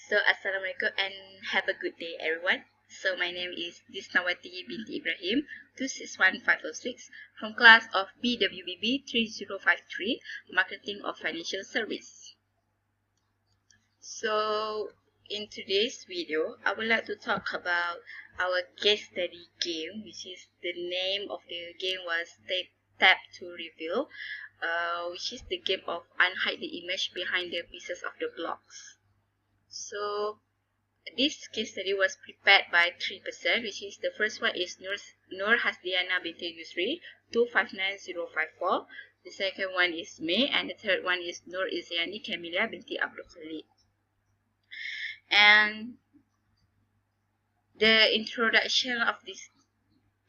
So, Assalamualaikum and have a good day, everyone. So, my name is Disnawatie Binti Ibrahim, 261506, from class of Bwbb3053, Marketing of Financial Service. So, in today's video, I would like to talk about our case study game, which is the name of the game was Tap To Reveal, which is the game of unhide the image behind the pieces of the blocks. So, this case study was prepared by 3%, which is the first one is Hasdiana Binti Yusri 259054. The second one is May, and the third one is Nurizyane Kamilia Binti Abd Khalid. And the introduction of this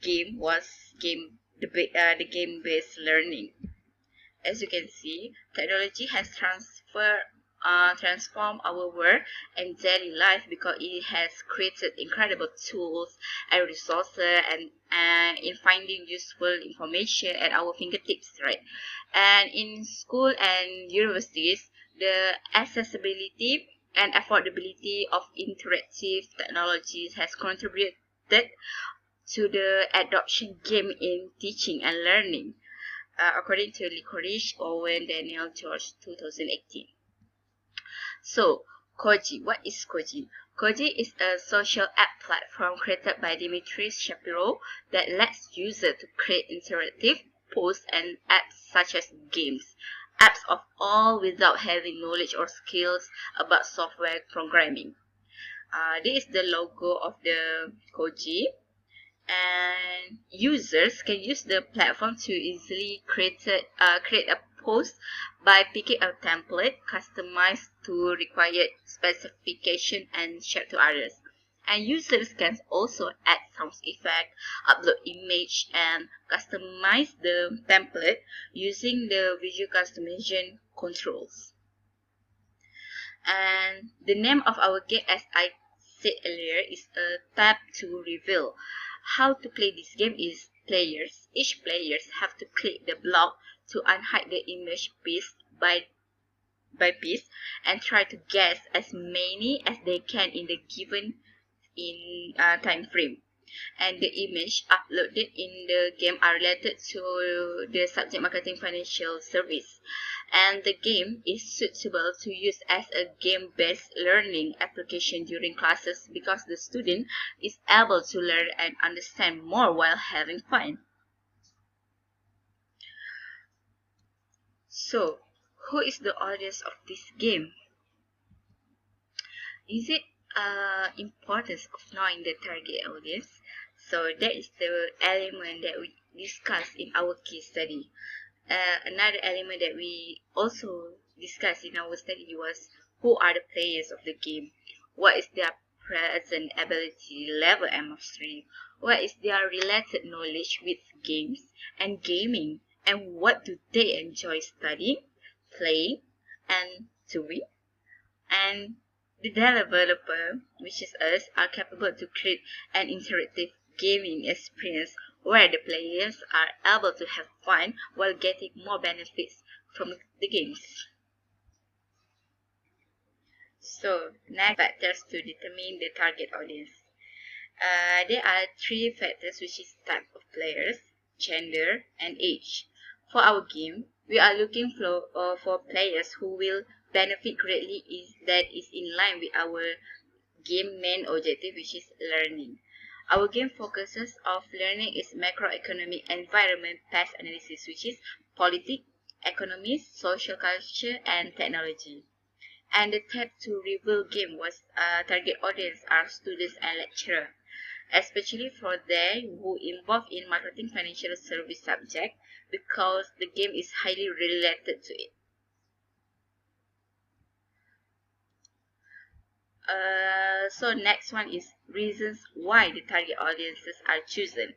game was the game-based learning. As you can see, technology has transformed our work and daily life because it has created incredible tools and resources and in finding useful information at our fingertips, right? And in school and universities, the accessibility and affordability of interactive technologies has contributed to the adoption game in teaching and learning, according to Licorice Owen Daniel George 2018. So, Koji. What is Koji? Koji is a social app platform created by Dimitri Shapiro that lets users to create interactive posts and apps such as games. Apps of all without having knowledge or skills about software programming. This is the logo of the Koji. And users can use the platform to easily create a post by picking a template customized to required specification and share to others. And users can also add sound effect, upload image, and customize the template using the visual customization controls. And the name of our game, as I said earlier, is a Tap To Reveal. How to play this game is each players have to click the block to unhide the image piece by piece and try to guess as many as they can in the given time frame. And the image uploaded in the game are related to the subject marketing financial service. And the game is suitable to use as a game-based learning application during classes because the student is able to learn and understand more while having fun. So, who is the audience of this game? Is it importance of knowing the target audience? So that is the element that we discussed in our case study. Another element that we also discussed in our study was who are the players of the game, what is their present ability level and mastery, what is their related knowledge with games and gaming, and what do they enjoy studying, playing, and doing. And the developer, which is us, are capable to create an interactive gaming experience where the players are able to have fun while getting more benefits from the games. So, next factors to determine the target audience. There are 3 factors, which is type of players, gender, and age. For our game, we are looking for players who will benefit greatly that is in line with our game main objective, which is learning. Our game focuses of learning is macroeconomic environment past analysis, which is politics, economy, social culture, and technology. And the Tap To Reveal game was target audience are students and lecturers, especially for they who involved in marketing financial service subject because the game is highly related to it. So next one is reasons why the target audiences are chosen.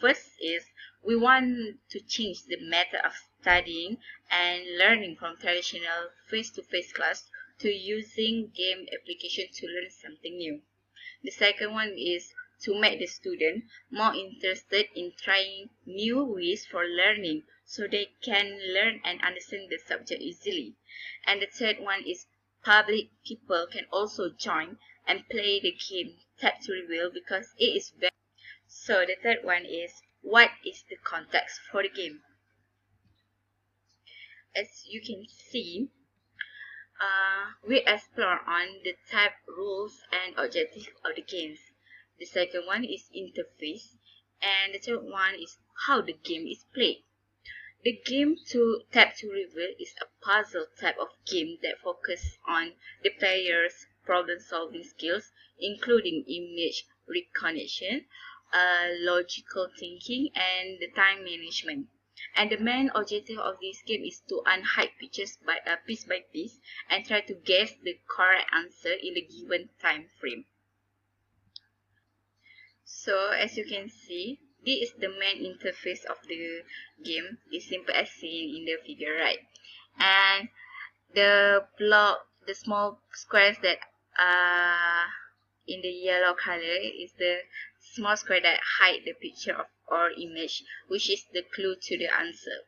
First is we want to change the method of studying and learning from traditional face-to-face class to using game application to learn something new. The second one is to make the student more interested in trying new ways for learning so they can learn and understand the subject easily. And the third one is public people can also join and play the game Tap to Reveal because it is very. So the third one is, what is the context for the game? As you can see, we explore on the type, rules, and objective of the games. The second one is interface, and the third one is how the game is played. The game to Tap to Reveal is a puzzle type of game that focuses on the player's problem-solving skills, including image recognition, logical thinking, and the time management. And the main objective of this game is to unhide pictures piece by piece and try to guess the correct answer in the given time frame. So as you can see, this is the main interface of the game. It's simple as seen in the figure, right? And the small squares that are in the yellow color is the small square that hide the picture of or image, which is the clue to the answer.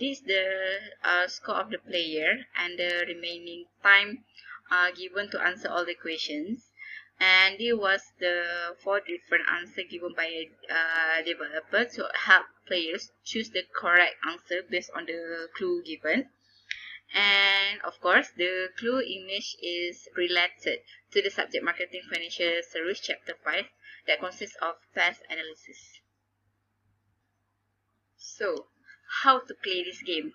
This is the score of the player and the remaining time given to answer all the questions. And this was the 4 different answers given by a developer to help players choose the correct answer based on the clue given. And of course, the clue image is related to the subject marketing financial service chapter 5 that consists of task analysis. So, how to play this game?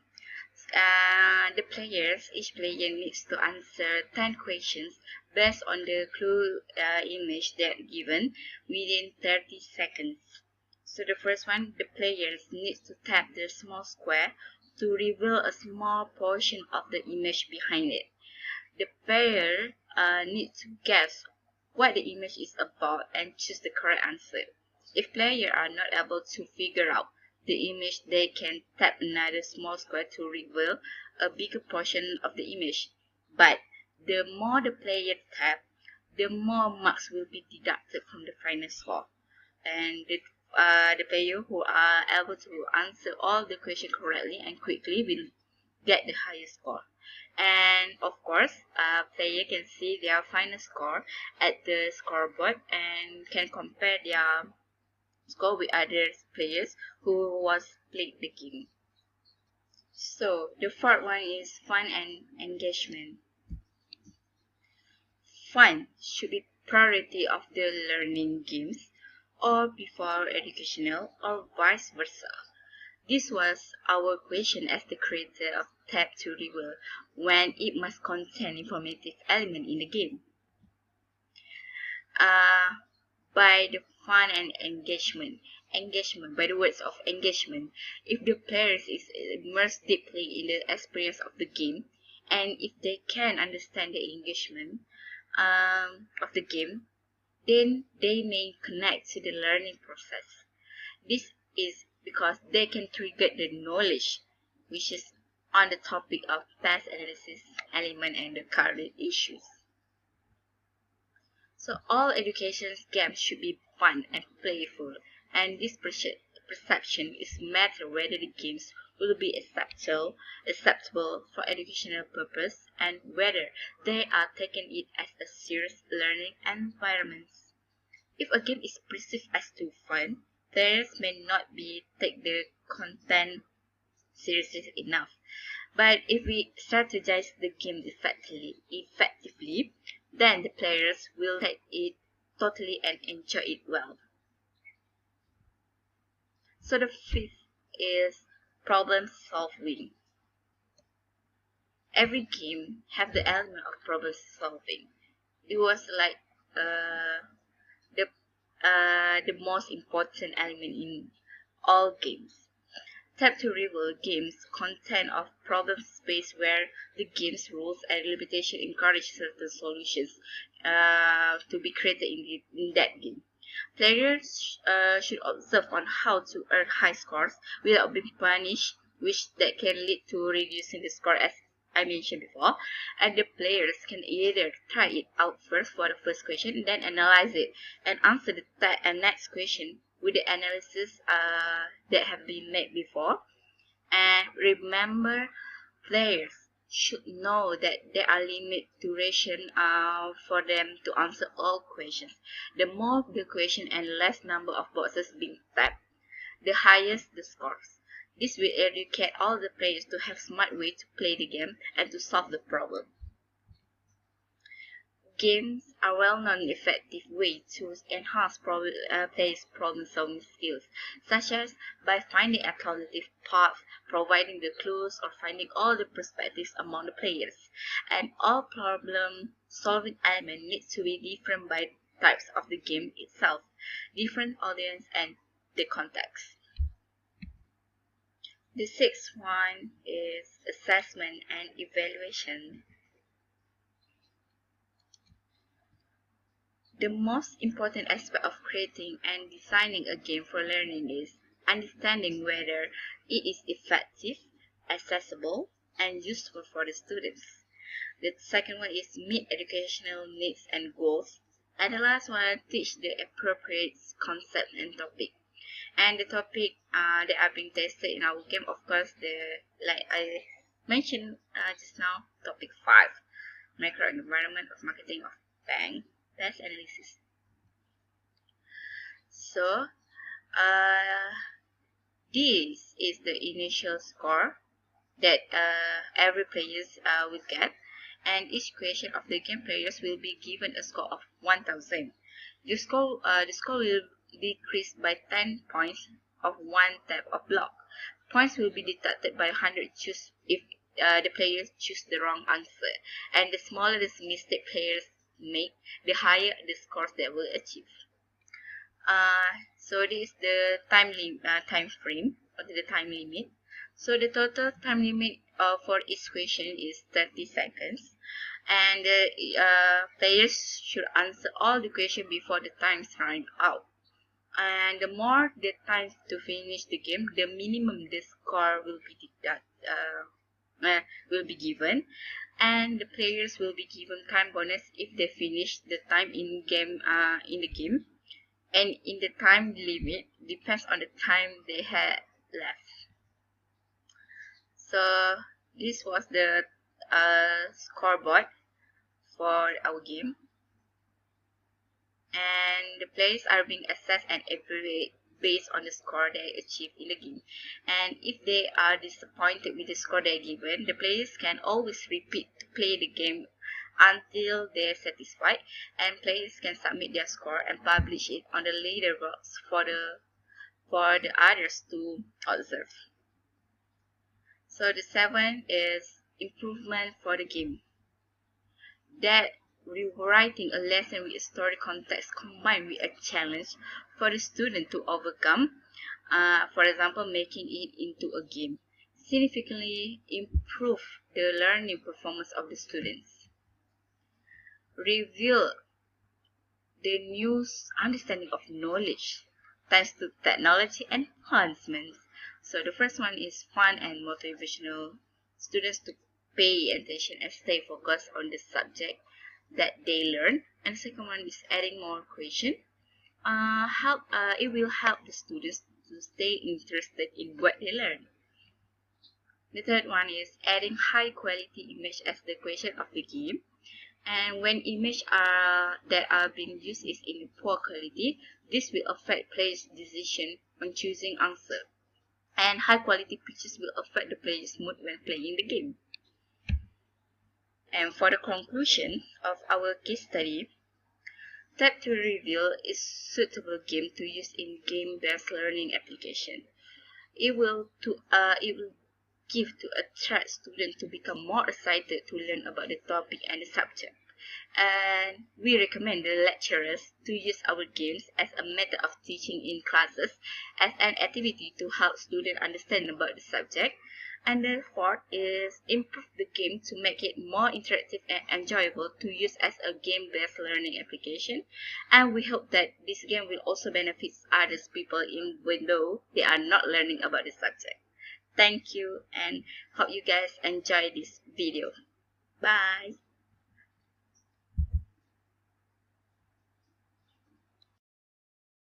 Each player needs to answer 10 questions based on the clue image that given within 30 seconds. So the first one, the players needs to tap the small square to reveal a small portion of the image behind it. The player needs to guess what the image is about and choose the correct answer. If players are not able to figure out the image, they can tap another small square to reveal a bigger portion of the image. But the more the player tap, the more marks will be deducted from the final score. And the player who are able to answer all the questions correctly and quickly will get the highest score. And of course, player can see their final score at the scoreboard and can compare their score with other players who was played the game. So the fourth one is fun and engagement. Fun should be priority of the learning games or before educational or vice versa. This was our question as the creator of Tap to Reveal when it must contain informative element in the game. By the fun and engagement. Engagement, by the words of engagement, if the players is immersed deeply in the experience of the game, and if they can understand the engagement of the game, then they may connect to the learning process. This is because they can trigger the knowledge, which is on the topic of task analysis element and the current issues. So all education games should be fun and playful, and this perception is matter whether the games will be acceptable for educational purpose and whether they are taking it as a serious learning environment. If a game is perceived as too fun, players may not take the content seriously enough. But if we strategize the game effectively, then the players will take it totally and enjoy it well. So the fifth is problem solving. Every game have the element of problem solving. It was like the most important element in all games. Tap to Reveal games content of problem space where the game's rules and limitation encourage certain solutions to be created in that game. Players should observe on how to earn high scores without being punished, which that can lead to reducing the score as I mentioned before. And the players can either try it out first for the first question, then analyze it and answer the next question with the analysis that have been made before. And remember, players should know that there are limit duration for them to answer all questions. The more the question and less number of boxes being tapped, the highest the scores. This will educate all the players to have smart way to play the game and to solve the problem. Games are well-known effective way to enhance players' problem-solving skills, such as by finding alternative paths, providing the clues, or finding all the perspectives among the players. And all problem-solving elements need to be different by types of the game itself, different audience, and the context. The sixth one is assessment and evaluation. The most important aspect of creating and designing a game for learning is understanding whether it is effective, accessible, and useful for the students. The second one is meet educational needs and goals. And the last one, teach the appropriate concept and topic. And the topic that are being tested in our game, of course, like I mentioned just now, topic 5, microenvironment of marketing of bank. Test analysis. So, this is the initial score that every players will get, and each question of the game players will be given a score of 1000. The score will decrease by 10 points of one type of block. Points will be deducted by 100 choose if the players choose the wrong answer, and the smaller the mistake players make, the higher the scores they will achieve. So this is the time frame, or the time limit. So the total time limit for each question is 30 seconds, and the players should answer all the questions before the times run out. And the more the time to finish the game, the minimum the score will be given, and the players will be given time bonus if they finish the time in the game, and in the time limit depends on the time they had left. So this was the scoreboard for our game, and the players are being assessed and evaluated based on the score they achieved in the game. And if they are disappointed with the score they given, the players can always repeat to play the game until they are satisfied, and players can submit their score and publish it on the leaderboards for the others to observe. So the 7th is improvement for the game. That rewriting a lesson with a story context combined with a challenge for the student to overcome, for example, making it into a game, significantly improve the learning performance of the students. Reveal the new understanding of knowledge thanks to technology enhancements. So the first one is fun and motivational. Students to pay attention and stay focused on the subject that they learn. And the second one is adding more question. It will help the students to stay interested in what they learn. The third one is adding high quality image as the question of the game. And when images that are being used is in poor quality, this will affect players' decision on choosing answer. And high quality pictures will affect the player's mood when playing the game. And for the conclusion of our case study, Tap To Reveal is a suitable game to use in game-based learning application. It will give to attract students to become more excited to learn about the topic and the subject. And we recommend the lecturers to use our games as a method of teaching in classes as an activity to help students understand about the subject. And the fourth is improve the game to make it more interactive and enjoyable to use as a game-based learning application. And we hope that this game will also benefit other people even though they are not learning about the subject. Thank you, and hope you guys enjoy this video. Bye!